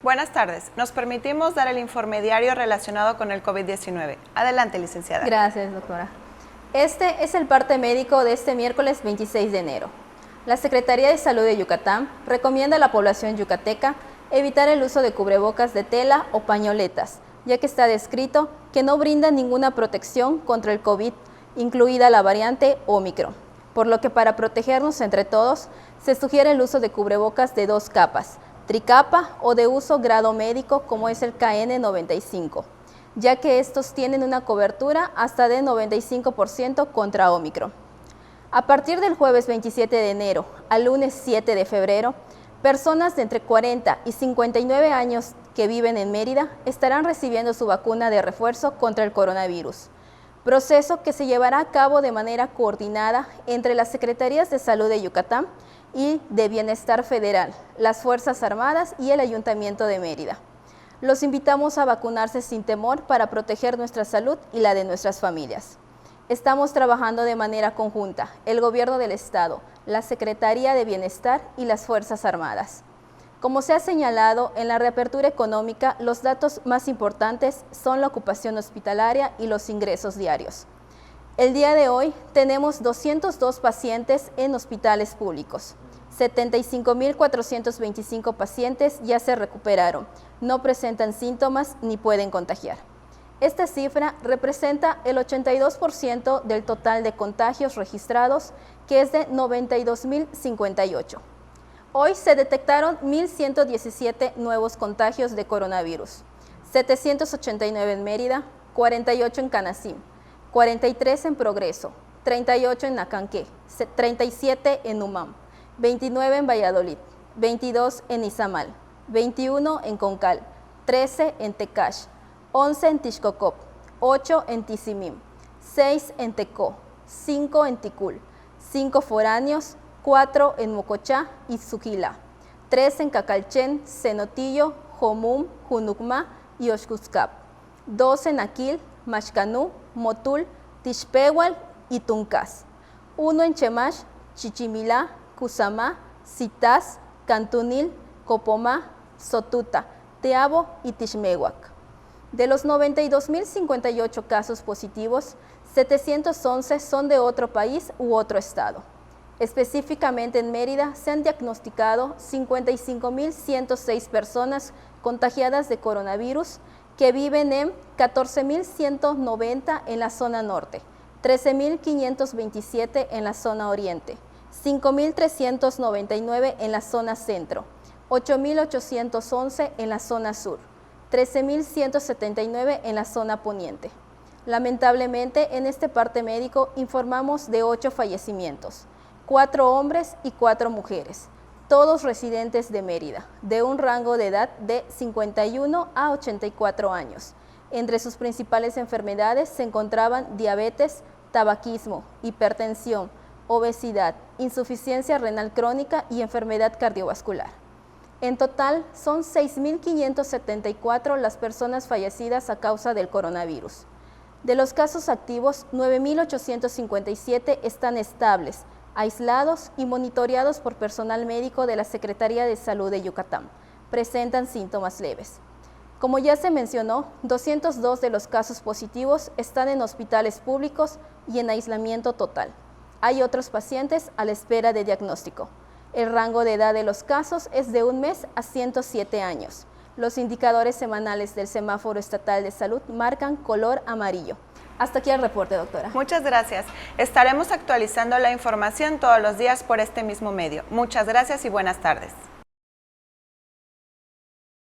Buenas tardes. Nos permitimos dar el informe diario relacionado con el COVID-19. Adelante, licenciada. Gracias, doctora. Este es el parte médico de este miércoles 26 de enero. La Secretaría de Salud de Yucatán recomienda a la población yucateca evitar el uso de cubrebocas de tela o pañoletas, ya que está descrito que no brindan ninguna protección contra el COVID, incluida la variante Ómicron, por lo que para protegernos entre todos se sugiere el uso de cubrebocas de 2 capas, tricapa o de uso grado médico como es el KN95, ya que estos tienen una cobertura hasta de 95% contra Ómicron. A partir del jueves 27 de enero al lunes 7 de febrero, personas de entre 40 y 59 años que viven en Mérida estarán recibiendo su vacuna de refuerzo contra el coronavirus, proceso que se llevará a cabo de manera coordinada entre las Secretarías de Salud de Yucatán y de Bienestar Federal, las Fuerzas Armadas y el Ayuntamiento de Mérida. Los invitamos a vacunarse sin temor para proteger nuestra salud y la de nuestras familias. Estamos trabajando de manera conjunta, el Gobierno del Estado, la Secretaría de Bienestar y las Fuerzas Armadas. Como se ha señalado, en la reapertura económica, los datos más importantes son la ocupación hospitalaria y los ingresos diarios. El día de hoy tenemos 202 pacientes en hospitales públicos. 75.425 pacientes ya se recuperaron, no presentan síntomas ni pueden contagiar. Esta cifra representa el 82% del total de contagios registrados, que es de 92.058. Hoy se detectaron 1.117 nuevos contagios de coronavirus, 789 en Mérida, 48 en Canacín, 43 en Progreso, 38 en Nacanqué, 37 en Umam, 29 en Valladolid, 22 en Izamal, 21 en Concal, 13 en Tecash, 11 en Tixcocop, 8 en Tizimín, 6 en Tecó, 5 en Ticul, 5 foráneos, 4 en Mocochá y Zuquila, 3 en Cacalchen, Cenotillo, Jomum, Junucma y Oxcuzcap, 2 en Aquil, Maxcanú, Motul, Tixpehual y Tuncas, 1 en Chemash, Chichimilá, Cusamá, Citás, Cantunil, Copomá, Sotuta, Teabo y Tixmehuac. De los 92.058 casos positivos, 711 son de otro país u otro estado. Específicamente en Mérida se han diagnosticado 55.106 personas contagiadas de coronavirus que viven en 14.190 en la zona norte, 13.527 en la zona oriente, 5.399 en la zona centro, 8.811 en la zona sur, 13.179 en la zona poniente. Lamentablemente, en este parte médico informamos de 8 fallecimientos, 4 hombres y 4 mujeres, todos residentes de Mérida, de un rango de edad de 51 a 84 años. Entre sus principales enfermedades se encontraban diabetes, tabaquismo, hipertensión, obesidad, insuficiencia renal crónica y enfermedad cardiovascular. En total, son 6.574 las personas fallecidas a causa del coronavirus. De los casos activos, 9.857 están estables, aislados y monitoreados por personal médico de la Secretaría de Salud de Yucatán. Presentan síntomas leves. Como ya se mencionó, 202 de los casos positivos están en hospitales públicos y en aislamiento total. Hay otros pacientes a la espera de diagnóstico. El rango de edad de los casos es de 1 mes a 107 años. Los indicadores semanales del Semáforo Estatal de Salud marcan color amarillo. Hasta aquí el reporte, doctora. Muchas gracias. Estaremos actualizando la información todos los días por este mismo medio. Muchas gracias y buenas tardes.